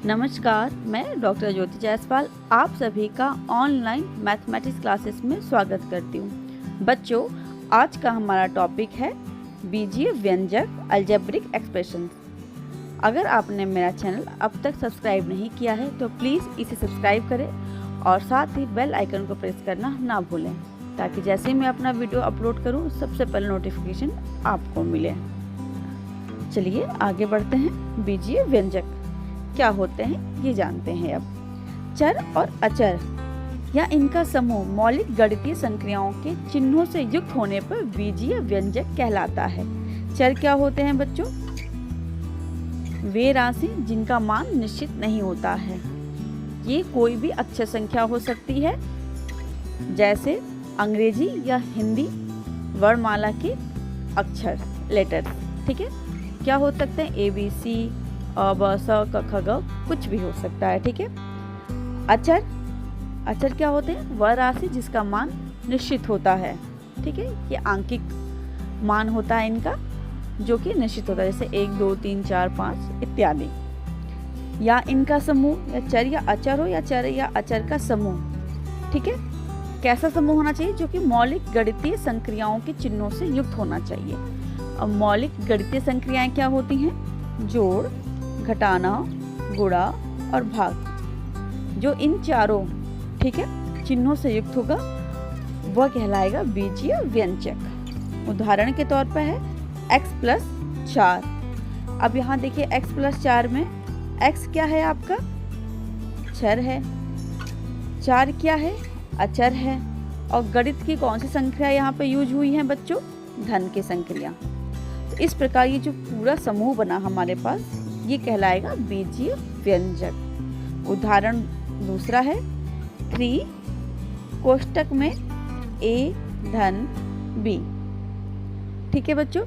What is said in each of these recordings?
नमस्कार, मैं डॉक्टर ज्योति जायसवाल आप सभी का ऑनलाइन मैथमेटिक्स क्लासेस में स्वागत करती हूँ। बच्चों, आज का हमारा टॉपिक है बीजीय व्यंजक अलजेब्रिक एक्सप्रेशंस। अगर आपने मेरा चैनल अब तक सब्सक्राइब नहीं किया है तो प्लीज़ इसे सब्सक्राइब करें और साथ ही बेल आइकन को प्रेस करना ना भूलें, ताकि जैसे ही मैं अपना वीडियो अपलोड करूँ सबसे पहले नोटिफिकेशन आपको मिले। चलिए आगे बढ़ते हैं। बीजीय व्यंजक क्या होते हैं ये जानते हैं अब। चर और अचर या इनका समूह मौलिक गणितीय संक्रियाओं के चिन्हों से युक्त होने पर बीजीय व्यंजक कहलाता है। चर क्या होते हैं बच्चों? वे राशि जिनका मान निश्चित नहीं होता है। ये कोई भी अक्षर संख्या हो सकती है, जैसे अंग्रेजी या हिंदी वर्णमाला के अक्षर लेटर। ठीक है, क्या हो सकते हैं? ABC, अ ब स क ख ग कुछ भी हो सकता है। ठीक है। अचर, अचर क्या होते हैं? वह राशि जिसका मान निश्चित होता है। ठीक है, ये आंकिक मान होता है इनका, जो कि निश्चित होता है, जैसे 1 2 3 4 5 इत्यादि। या इनका समूह, या चर या अचर हो, या चर या अचर का समूह। ठीक है, कैसा समूह होना चाहिए? जो कि मौलिक गणितीय संक्रियाओं के चिन्हों से युक्त होना चाहिए। अब मौलिक गणितीय संक्रियाएं क्या होती हैं? जोड़, घटाना, गुणा और भाग। जो इन चारों, ठीक है, चिन्हों से युक्त होगा वह कहलाएगा बीजीय व्यंजक। उदाहरण के तौर पर है x+4। अब यहाँ देखिए x+4 में x क्या है आपका? चर है। 4 क्या है? अचर है। और गणित की कौन सी संख्या यहाँ पे यूज हुई है बच्चों? धन की संख्या। तो इस प्रकार ये जो पूरा समूह बना हमारे पास, ये कहलाएगा बीजीय व्यंजक। उदाहरण दूसरा है 3 कोष्टक में a धन b। ठीक है बच्चों,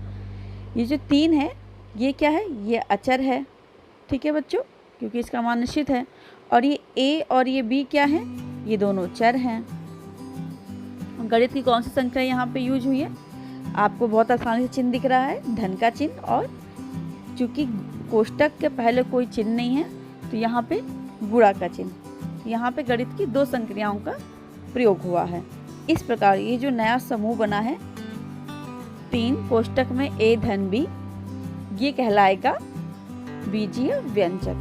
ये जो 3 है ये क्या है? ये अचर है। ठीक है बच्चों, क्योंकि इसका मान निश्चित है। और ये a और ये b क्या है? ये दोनों चर हैं। गणित की कौन सी संख्या यहाँ पे यूज हुई है? आपको बहुत आसानी से चिन्ह दिख रहा है, धन का चिन्ह। और चूंकि कोष्टक के पहले कोई चिन्ह नहीं है तो यहाँ पे गुणा का चिन्ह। यहाँ पे गणित की 2 संक्रियाओं का प्रयोग हुआ है। इस प्रकार ये जो नया समूह बना है 3 कोष्टक में a धन b, ये कहलाएगा बीजीय व्यंजक।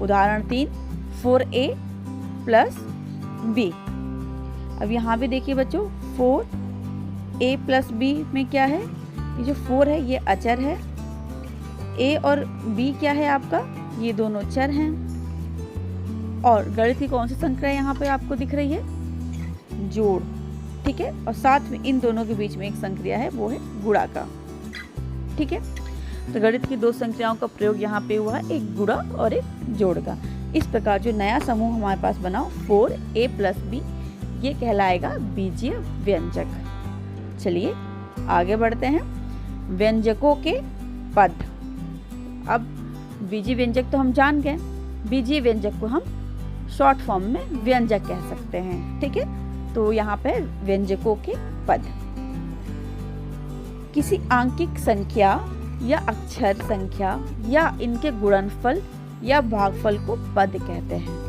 उदाहरण 3 4a + b। अब यहाँ भी देखिए बच्चों, 4a + b में क्या है? ये जो 4 है ये अचर है। a और b क्या है आपका? ये दोनों चर हैं। और गणित की कौन सी संख्या यहाँ पे आपको दिख रही है? जोड़। ठीक है, और साथ में इन दोनों के बीच में एक संक्रिया है, वो है गुणा का। ठीक है, तो गणित की 2 संख्याओं का प्रयोग यहाँ पे हुआ है, एक गुणा और एक जोड़ का। इस प्रकार जो नया समूह हमारे पास बना 4a + b, ये कहलाएगा बीजीय व्यंजक। चलिए आगे बढ़ते हैं। व्यंजकों के पद। अब बीजीय व्यंजक तो हम जान गए, बीजीय व्यंजक को हम शॉर्ट फॉर्म में व्यंजक कह सकते हैं। ठीक है, तो यहाँ पे व्यंजकों के पद किसी आंकिक संख्या या अक्षर संख्या या इनके गुणनफल या भागफल को पद कहते हैं।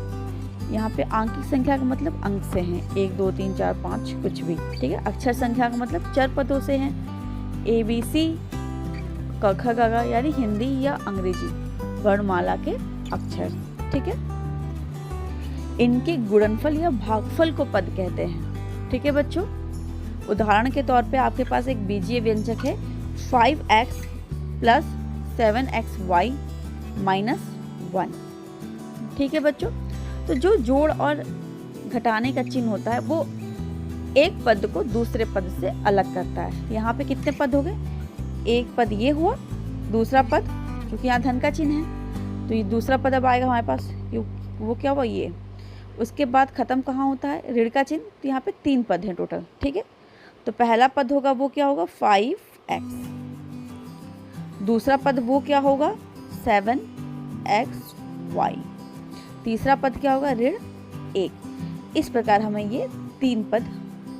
यहाँ पे आंकिक संख्या का मतलब अंक से हैं, 1 2 3 4 5 कुछ भी। ठीक है, अक्षर संख्या का मतलब चर पदों से हैं, ABC क ख ग घ, यानी हिंदी या अंग्रेजी वर्णमाला के अक्षर। ठीक है, इनके गुणनफल या भागफल को पद कहते हैं। ठीक है बच्चों, उदाहरण के तौर पे आपके पास एक बीजीय व्यंजक है 5x + 7xy - 1। ठीक है बच्चों, तो जो जोड़ और घटाने का चिन्ह होता है वो एक पद को दूसरे पद से अलग करता है। यहाँ पे कितने पद हो गए? एक पद ये हुआ, दूसरा पद, क्योंकि यहाँ धन का चिन्ह है तो ये दूसरा पद अब आएगा हमारे पास, वो क्या हुआ? ये। उसके बाद खत्म कहाँ होता है? ऋण का चिन्ह। तो यहाँ पे 3 पद हैं टोटल। ठीक है, तो पहला पद होगा वो क्या होगा? 5x। दूसरा पद वो क्या होगा? 7xy। तीसरा पद क्या होगा? ऋण 1। इस प्रकार हमें ये 3 पद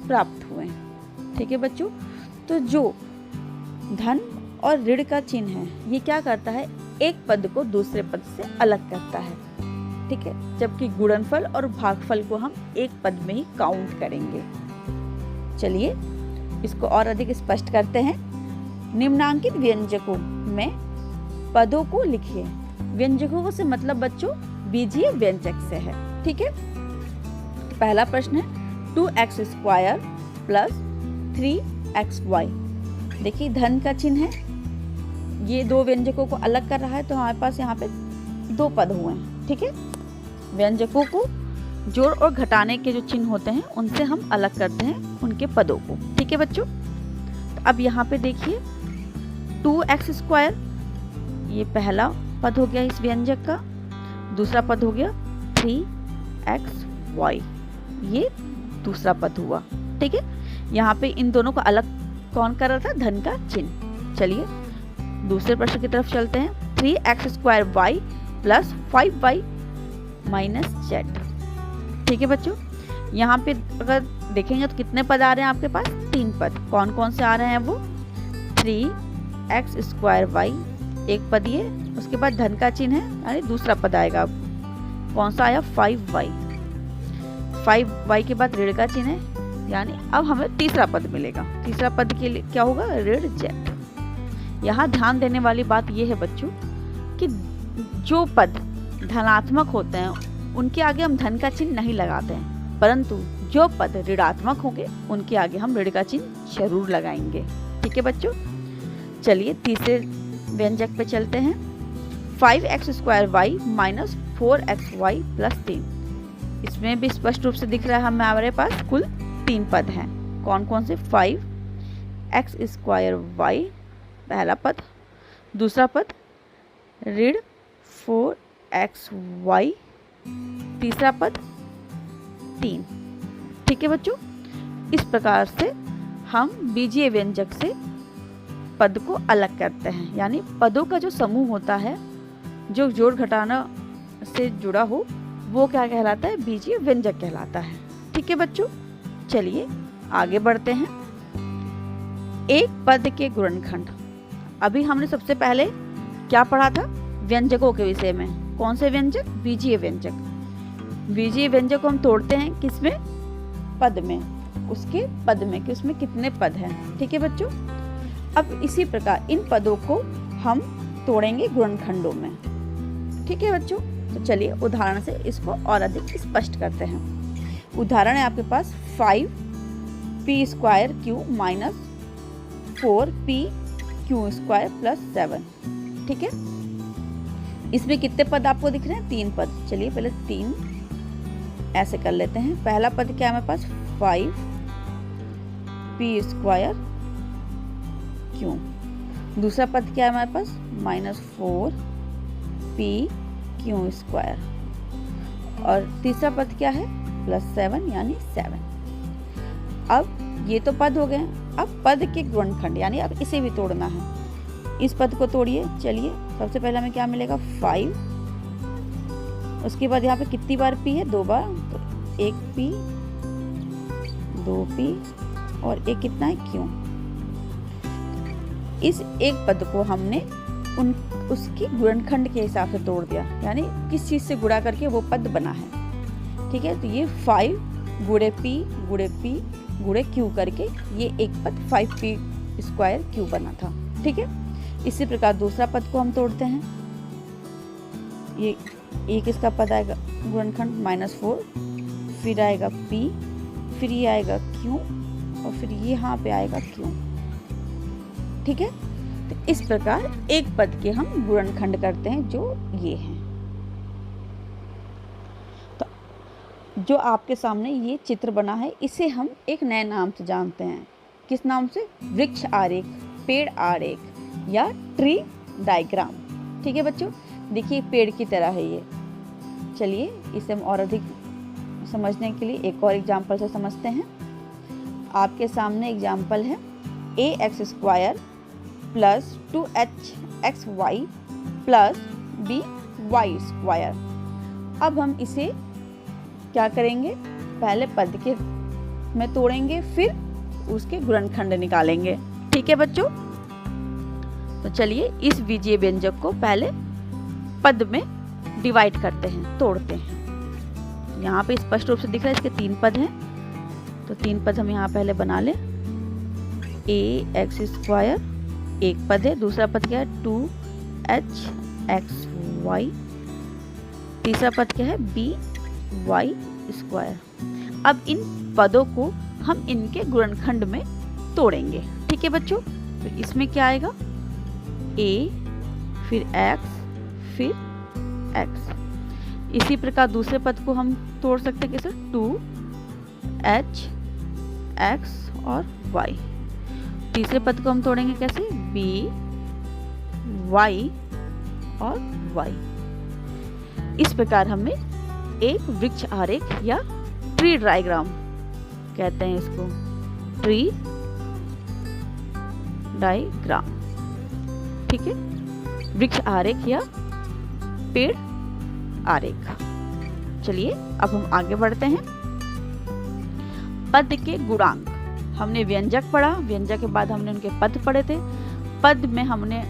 प्राप्त हुए हैं। ठीक है बच्चों, तो जो धन और ऋण का चिन्ह है ये क्या करता है? एक पद को दूसरे पद से अलग करता है, ठीक है, जबकि गुणनफल और भागफल को हम एक पद में ही काउंट करेंगे। चलिए इसको और अधिक स्पष्ट करते हैं। निम्नांकित व्यंजकों में पदों को लिखिए। व्यंजकों से मतलब बच्चों बीजीय व्यंजक से है, ठीक है। पहला प्रश्न है 2x स्क्वायर प्लस 3xy। देखिए धन का चिन्ह है, ये दो व्यंजकों को अलग कर रहा है, तो हमारे पास यहाँ पे दो पद हुए हैं, ठीक है। व्यंजकों को जोड़ और घटाने के जो चिन्ह होते हैं उनसे हम अलग करते हैं उनके पदों को, ठीक है बच्चों। तो अब यहाँ पे देखिए 2x स्क्वायर, ये पहला पद हो गया इस व्यंजक का। दूसरा पद हो गया 3xy, ये दूसरा पद हुआ, ठीक है। यहाँ पे इन दोनों को अलग कौन कर रहा था? धन का चिन्ह। चलिए दूसरे प्रश्न की तरफ चलते हैं। 3x square y plus 5y minus z, ठीक है बच्चों। यहाँ पे अगर देखेंगे तो कितने पद आ रहे हैं आपके पास? 3 पद। कौन कौन से आ रहे हैं वो? 3x स्क्वायर y एक पद, ये उसके बाद धन का चिन्ह है यानी दूसरा पद आएगा। कौन सा आया? 5y। 5y के बाद ऋण का चिन्ह है यानी अब हमें तीसरा पद मिलेगा। तीसरा पद के लिए क्या होगा? ऋण z। यहाँ ध्यान देने वाली बात यह है बच्चों कि जो पद धनात्मक होते हैं उनके आगे हम धन का चिन्ह नहीं लगाते हैं, परंतु जो पद ऋणात्मक होंगे उनके आगे हम ऋण का चिन्ह जरूर लगाएंगे, ठीक है बच्चों। चलिए तीसरे व्यंजक पे चलते हैं। 5x square y minus 4xy plus 3। इसमें भी स्पष्ट रूप से दिख रहा है हमारे पास कुल 3 पद हैं। कौन कौन से? 5x स्क्वायर y पहला पद, दूसरा पद ऋण 4xy, तीसरा पद 3, ठीक है बच्चों। इस प्रकार से हम बीजीय व्यंजक से पद को अलग करते हैं, यानी पदों का जो समूह होता है जो जोड़ घटाना से जुड़ा हो वो क्या कहलाता है? बीजीय व्यंजक कहलाता है, ठीक है बच्चों। चलिए आगे बढ़ते हैं। एक पद के गुणनखंड। अभी हमने सबसे पहले क्या पढ़ा था? व्यंजकों के विषय में। कौन से व्यंजक? बीजीय व्यंजक। बीजीय व्यंजक को हम तोड़ते हैं किसमें? पद में, उसके पद में कि उसमें कितने पद हैं, ठीक है बच्चों। अब इसी प्रकार इन पदों को हम तोड़ेंगे गुणनखंडों में, ठीक है बच्चों। तो चलिए उदाहरण से इसको और अधिक स्पष्ट करते हैं। उदाहरण है आपके पास 5p square Q minus 4p Q square plus 7, ठीक है। इसमें कितने पद आपको दिख रहे हैं? 3 पद। चलिए पहले 3 ऐसे कर लेते हैं। पहला पद क्या है हमारे पास? 5p square Q. दूसरा पद क्या है हमारे पास? Minus 4p Q square. और तीसरा पद क्या है? प्लस 7 यानी 7। अब ये तो पद हो गए। अब पद के गुणनखंड यानी अब इसे भी तोड़ना है। इस पद को तोड़िए। चलिए सबसे पहले हमें क्या मिलेगा? 5। उसके बाद यहाँ पे कितनी बार p है? 2 बार, तो 1p 2p और एक कितना है? q। इस एक पद को हमने उसकी गुणनखंड के हिसाब से तोड़ दिया, यानी किस चीज से गुणा करके वो पद बना है, ठीक है। तो ये 5 गुणे p गुणे p गुणे q करके ये एक पद 5p स्क्वायर q बना था, ठीक है। इसी प्रकार दूसरा पद को हम तोड़ते हैं। ये किसका पद आएगा? गुणनखंड -4, फिर आएगा p, फिर ये आएगा q और फिर ये यहाँ पे आएगा q, ठीक है। तो इस प्रकार एक पद के हम गुणनखंड करते हैं जो ये हैं। तो जो आपके सामने ये चित्र बना है इसे हम एक नए नाम से जानते हैं। किस नाम से? वृक्ष आरेख, पेड़ आरेख या ट्री डायग्राम, ठीक है बच्चों। देखिए पेड़ की तरह है ये। चलिए इसे हम और अधिक समझने के लिए एक और एग्जाम्पल से समझते हैं। आपके सामने एग्जाम्पल है ax square plus 2hxy plus by square. अब हम इसे क्या करेंगे? पहले पद के में तोड़ेंगे, फिर उसके गुणनखंड निकालेंगे, ठीक है बच्चों। तो चलिए इस बीजीय व्यंजक को पहले पद में डिवाइड करते हैं, तोड़ते हैं। यहाँ पे स्पष्ट रूप से दिख रहा है इसके 3 पद हैं, तो 3 पद हम यहाँ पहले बना लें। ax² एक पद है, दूसरा पद क्या है 2hxy, तीसरा पद क्या है by²। अब इन पदों को हम इनके गुणनखंड में तोड़ेंगे। ठीक है बच्चों, तो इसमें क्या आएगा a फिर x फिर x। इसी प्रकार दूसरे पद को हम तोड़ सकते हैं कैसे 2hx और y। तीसरे पद को हम तोड़ेंगे कैसे by और y। इस प्रकार हमें एक वृक्ष आरेख या ट्री डायग्राम कहते हैं इसको, ट्री डायग्राम। ठीक है, वृक्ष आरेख या पेड़ आरेख। चलिए अब हम आगे बढ़ते हैं। पद के गुणांक, हमने व्यंजक पढ़ा, व्यंजक के बाद हमने उनके पद पढ़े थे, पद में हमने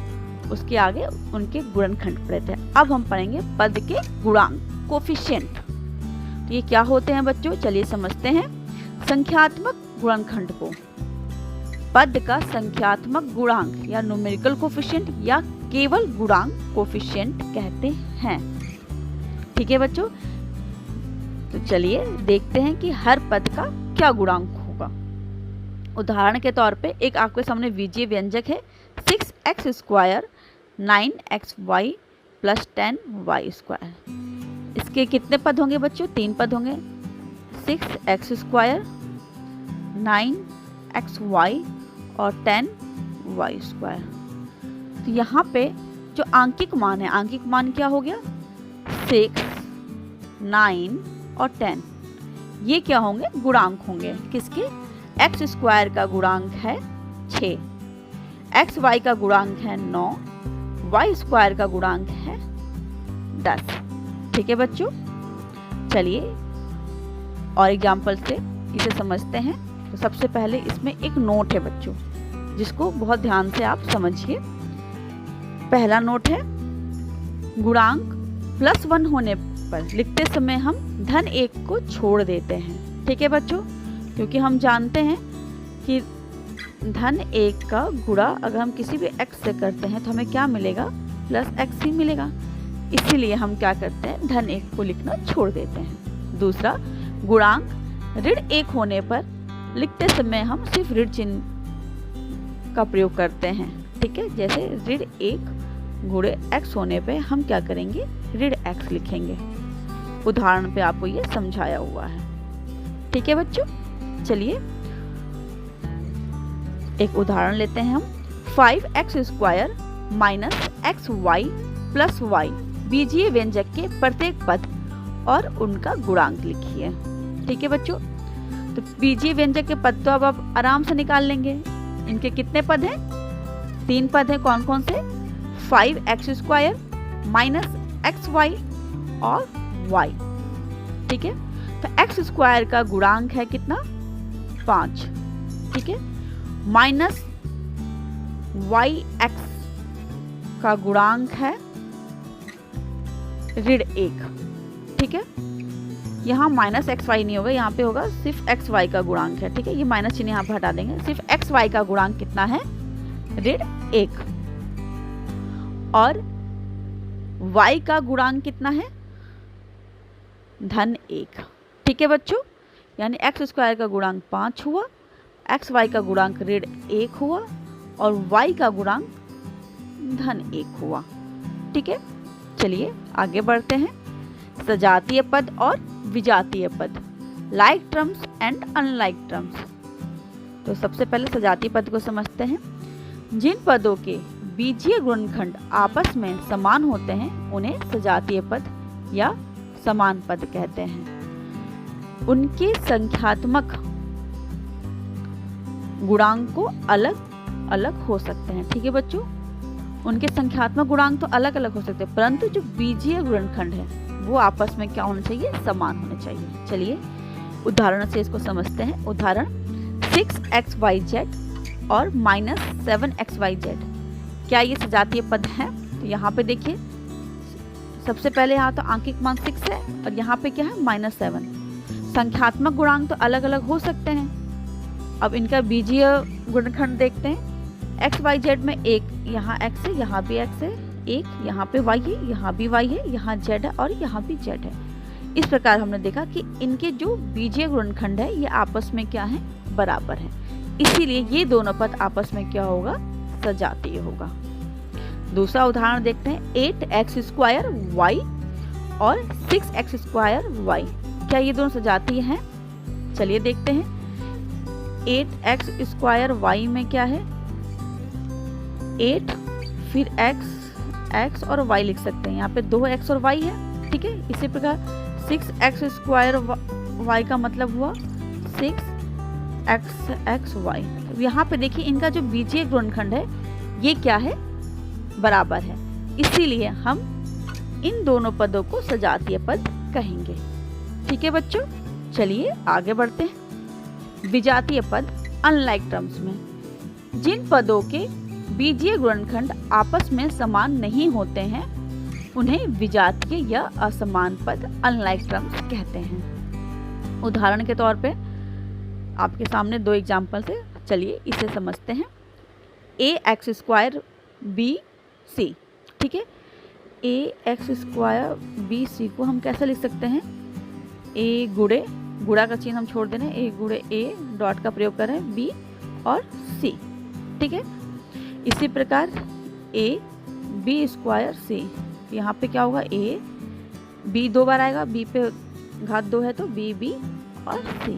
उसके आगे उनके गुणनखंड पढ़े थे। अब हम पढ़ेंगे पद के गुणांक, कोफिशिएंट। तो ये क्या होते हैं बच्चों, चलिए समझते हैं। संख्यात्मक गुणनखंड को पद का संख्यात्मक गुणांक या न्यूमेरिकल कोफिशिएंट या केवल गुणांक कोफिशिएंट कहते हैं। ठीक है बच्चों, तो चलिए देखते हैं कि हर पद का क्या गुणांक होगा। उदाहरण के तौर पे एक आपके सामने बीजीय व्यंजक है 6x² 9xy + 10y²। इसके कितने पद होंगे बच्चों, 3 पद होंगे, 6x² 9xy और 10y²। तो यहाँ पे जो आंकिक मान है, आंकिक मान क्या हो गया 6, 9 और 10, ये क्या होंगे गुणांक होंगे किसके, x² का गुणांक है 6, xy का गुणांक है 9, y² का गुणांक है 10। ठीक है बच्चों, चलिए और एग्जाम्पल से इसे समझते हैं। तो सबसे पहले इसमें एक नोट है बच्चों, जिसको बहुत ध्यान से आप समझिए। पहला नोट है गुणांक +1 होने पर लिखते समय हम धन 1 को छोड़ देते हैं। ठीक है बच्चों, क्योंकि हम जानते हैं कि धन 1 का गुणा अगर हम किसी भी x से करते हैं तो हमें क्या मिलेगा +x ही मिलेगा, इसीलिए हम क्या करते हैं धन 1 को लिखना छोड़ देते हैं। दूसरा, गुणांक ऋण 1 होने पर लिखते समय हम सिर्फ ऋण चिन्ह का प्रयोग करते हैं। ठीक है, जैसे ऋण 1 गुणे x होने पे हम क्या करेंगे ऋण x लिखेंगे। उदाहरण पे आपको ये समझाया हुआ है। ठीक है बच्चों, चलिए एक उदाहरण लेते हैं हम। 5x² - xy + y बीजीय व्यंजक के प्रत्येक पद और उनका गुणांक लिखिए। ठीक है बच्चों, तो बीजीय व्यंजक के पद तो अब आप आराम से निकाल लेंगे। इनके कितने पद हैं, 3 पद हैं, कौन कौन से 5x² - xy और y। ठीक है, तो x² का गुणांक है कितना 5। ठीक है, -yx का गुणांक है ऋण 1। ठीक है, यहाँ -xy नहीं होगा, यहाँ पे होगा सिर्फ xy का गुणांक है। ठीक है, ये माइनस चिन्ह यहाँ पे हटा देंगे, सिर्फ xy का गुणांक कितना है ऋण 1 और y का गुणांक कितना है धन 1। ठीक है बच्चों, यानी x² का गुणांक 5 हुआ, xy का गुणांक ऋण 1 हुआ और y का गुणांक धन 1 हुआ। ठीक है, चलिए आगे बढ़ते हैं। सजातीय पद और विजातीय पद, like terms and unlike terms. तो सबसे पहले सजातीय पद को समझते हैं। जिन पदों के बीजीय गुणनखंड आपस में समान होते हैं उन्हें सजातीय पद या समान पद कहते हैं। उनके संख्यात्मक गुणांक को अलग अलग हो सकते हैं। ठीक है बच्चों, उनके संख्यात्मक गुणांक तो अलग अलग हो सकते हैं, परंतु जो बीजीय गुणनखंड है वो आपस में क्या होना चाहिए, समान होने चाहिए। चलिए उदाहरण से इसको समझते हैं। उदाहरण 6xyz और -7xyz, क्या ये सजातीय पद हैं? तो यहाँ पे देखिए सबसे पहले यहाँ तो आंकिक मान 6 है और यहाँ पे क्या है -7। संख्यात्मक गुणांक तो अलग अलग हो सकते हैं। अब इनका बीजीय गुणनखंड देखते हैं। एक्स वाई जेड में एक यहाँ एक्स है, यहाँ भी एक्स है, एक यहाँ पे वाई है, यहाँ भी वाई है, यहाँ जेड है और यहाँ भी जेड है। इस प्रकार हमने देखा कि इनके जो बीजीय गुणनखंड है ये आपस में क्या है, बराबर है। इसीलिए ये दोनों पद आपस में क्या होगा, सजातीय होगा। दूसरा उदाहरण देखते हैं। 8x² y और 6x² y, क्या ये दोनों सजातीय हैं? चलिए देखते हैं। 8x² y में क्या है, 8 फिर x और y लिख सकते हैं। यहाँ पे 2x और y है, ठीक है। इसी प्रकार 6x² y का मतलब हुआ 6xy। यहाँ पे देखिए इनका जो बीजीय गुणनखंड है ये क्या है, बराबर है। इसीलिए हम इन दोनों पदों को सजातीय पद कहेंगे। ठीक है बच्चों, चलिए आगे बढ़ते हैं। विजातीय पद अनलाइक टर्म्स में, जिन पदों के बीजीय गुणनखंड आपस में समान नहीं होते हैं उन्हें विजातीय या असमान पद अनलाइक टर्म्स कहते हैं। उदाहरण के तौर पे आपके सामने 2 एग्जाम्पल थे, चलिए इसे समझते हैं। ax² bc, ठीक है। ax² bc को हम कैसे लिख सकते हैं, a गुणा का चिन्ह हम छोड़ दे रहे हैं, a गुणे a डॉट का प्रयोग कर रहे हैं, b और c, ठीक है। इसी प्रकार a b² c, यहाँ पे क्या होगा, a b 2 बार आएगा, b पे घात 2 है तो b b और c।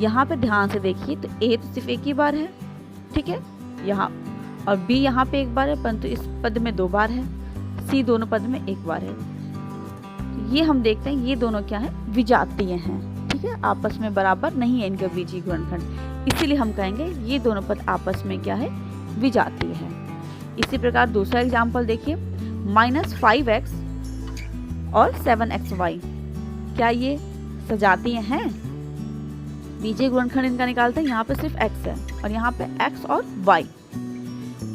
यहाँ पे ध्यान से देखिए तो a तो सिर्फ एक ही बार है, ठीक है, यहाँ, और b यहाँ पे एक बार है, परंतु इस पद में 2 बार है, c दोनों पद में 1 बार है। ये हम देखते हैं ये दोनों क्या है, विजातीय हैं, ठीक है, आपस में बराबर नहीं है इनका बीजीय गुणनखंड, इसीलिए हम कहेंगे ये दोनों पद आपस में क्या है, विजातीय है। इसी प्रकार दूसरा एग्जाम्पल देखिए। -5x और 7xy, क्या ये सजातीय हैं? बीजीय गुणनखंड इनका निकालते हैं, यहाँ पे सिर्फ x है और यहाँ पे x और y।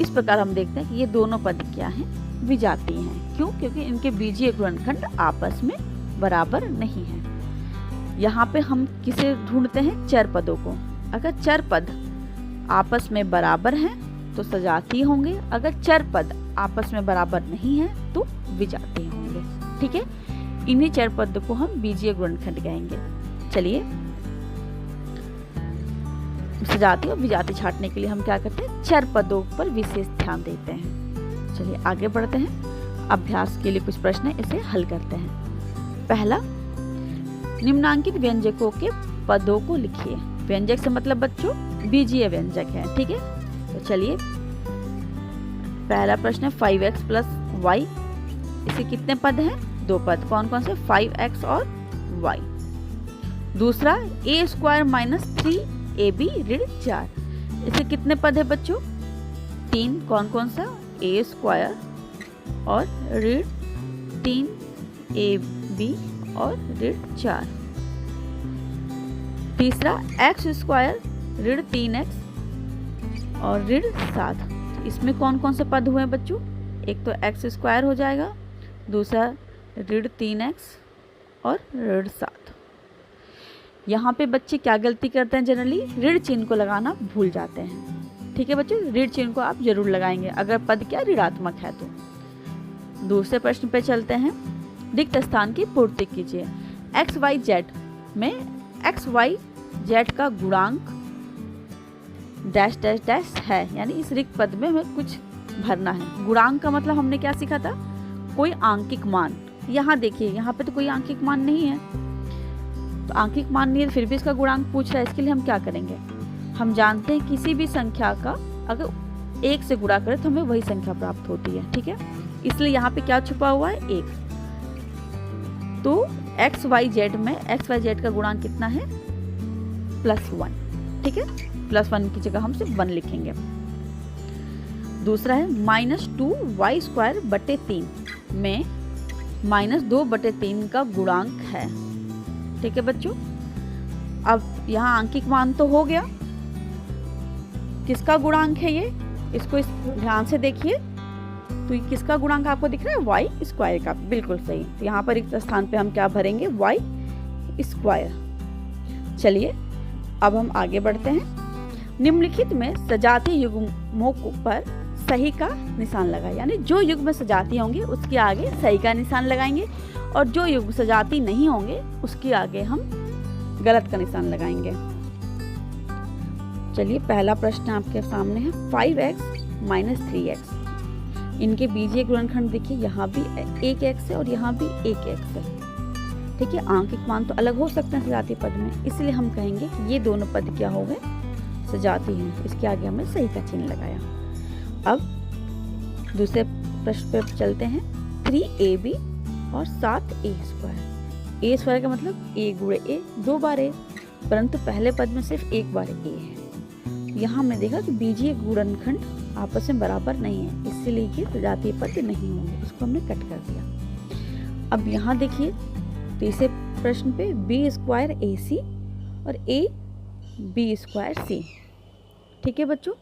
इस प्रकार हम देखते हैं कि ये दोनों पद क्या हैं, विजातीय हैं। क्यों? क्योंकि इनके बीजीय गुणनखंड आपस में बराबर नहीं है। यहाँ पे हम किसे ढूंढते हैं, चर पदों को। अगर चर पद आपस में बराबर हैं तो सजातीय होंगे, अगर चर पद आपस में बराबर नहीं है तो विजातीय होंगे, ठीक है। इन्हीं चर पद को हम बीजीय गुणनखंड कहेंगे। चलिए सजातीय और विजातीय छांटने के लिए हम क्या करते हैं, चर पदों पर विशेष ध्यान देते हैं। चलिए आगे बढ़ते हैं। अभ्यास के लिए कुछ प्रश्न है, इसे हल करते हैं। पहला, निम्नांकित व्यंजकों के पदों को लिखिए। व्यंजक से मतलब बच्चों बीजीय व्यंजक है, ठीक है। तो चलिए पहला प्रश्न है 5x + y, इसके कितने पद हैं, 2 पद। कौन कौन से, 5x और y। दूसरा a² - 3ab ऋण 4, इसके कितने पद है बच्चों, 3। कौन कौन सा, a² और ऋण 3ab और ऋण 4। तीसरा x² ऋण 3x और ऋण 7, इसमें कौन कौन से पद हुए बच्चों, एक तो x² हो जाएगा, दूसरा ऋण 3x और ऋण 7। यहाँ पे बच्चे क्या गलती करते हैं, जनरली ऋण चिन्ह को लगाना भूल जाते हैं, ठीक है बच्चों। ऋण चिन्ह को आप जरूर लगाएंगे अगर पद क्या ऋणात्मक है तो। दूसरे प्रश्न पे चलते हैं। रिक्त स्थान की पूर्ति कीजिए। XYZ में XYZ का गुणांक डैश डैश डैश है, यानी इस रिक्त पद में हमें कुछ भरना है। गुणांक का मतलब हमने क्या सीखा था, कोई आंकिक मान। यहाँ देखिए यहाँ पे तो कोई आंकिक मान नहीं है, तो आंकिक मान नहीं है फिर भी इसका गुणांक पूछ रहा है। इसके लिए हम क्या करेंगे, हम जानते हैं किसी भी संख्या का अगर 1 से गुणा करें तो हमें वही संख्या प्राप्त होती है, ठीक है। इसलिए यहाँ पे क्या छुपा हुआ है, 1। तो XYZ में XYZ का गुणांक कितना है, +1, ठीक है। +1 की जगह हम सिर्फ 1 लिखेंगे। दूसरा है -2y² / 3 में -2/3 का गुणांक है, ठीक है बच्चों। अब यहाँ आंकिक मान तो हो गया, किसका गुणांक है ये, इसको ध्यान से देखिए। तो ये किसका गुणांक आपको दिख रहा है? वाई स्क्वायर का। बिल्कुल सही। तो यहाँ पर इस स्थान पे हम क्या भरेंगे? Y square. चलिए अब हम आगे बढ़ते हैं। निम्नलिखित में सजातीय युग्मों पर सही का निशान लगाएं, यानी जो युग्म सजाती होंगे उसके आगे सही का निशान लगाएंगे और जो युग्म सजाती नहीं होंगे उसके आगे हम गलत का निशान लगाएंगे। चलिए पहला प्रश्न आपके सामने है 5x - 3x। इनके बीजीय गुणनखंड देखिए, यहाँ भी एक x है और यहाँ भी एक x है। ठीक है, आंकिक मान तो अलग हो सकते हैं सजातीय पद में, इसलिए हम कहेंगे ये दोनों पद क्या हो गए? सजाती हैं। इसके आगे हमने सही का चिन्ह लगाया। अब दूसरे प्रश्न पर चलते हैं। 3ab और 7a² a² का मतलब a गुणे a, 2 बार a, परंतु पहले पद में सिर्फ एक बार a है। यहाँ हमने देखा कि बीजीय गुणनखंड आपस में बराबर नहीं है, इसीलिए ये सजातीय पद नहीं होंगे, इसको हमने कट कर दिया। अब यहाँ देखिए तीसरे प्रश्न पे b² ac और ab² c। ठीक है बच्चों,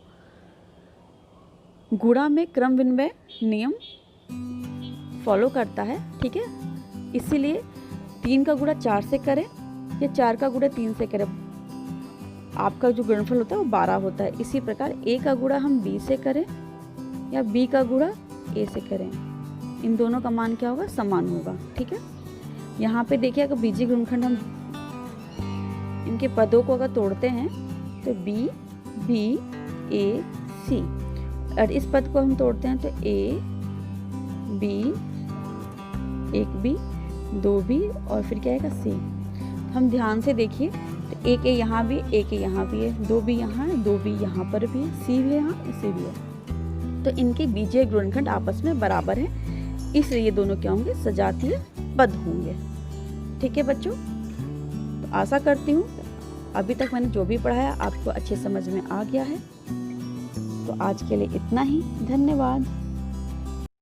गुणा में क्रम विनिमय नियम फॉलो करता है। ठीक है, इसीलिए 3 का गुणा 4 से करें या 4 का गुणा 3 से करें, आपका जो गुणनफल होता है वो 12 होता है। इसी प्रकार a का गुणा हम b से करें या b का गुणा a से करें, इन दोनों का मान क्या होगा? समान होगा। ठीक है, यहाँ पे देखिए अगर बीजीय गुणनखंड हम इनके पदों को अगर तोड़ते हैं तो b b a c, और इस पद को हम तोड़ते हैं तो a b, एक b, 2 b और फिर क्या आएगा? c। हम ध्यान से देखिए तो एक a यहाँ भी, एक a यहाँ भी है, 2 b यहाँ है, 2 b यहाँ पर भी है, c भी है यहाँ, c भी है। तो इनके बीजीय गुणनखंड आपस में बराबर हैं, इसलिए ये दोनों क्या होंगे? सजातीय पद होंगे। ठीक है बच्चों, तो आशा करती हूँ अभी तक मैंने जो भी पढ़ाया आपको अच्छे समझ में आ गया है। तो आज के लिए इतना ही। धन्यवाद।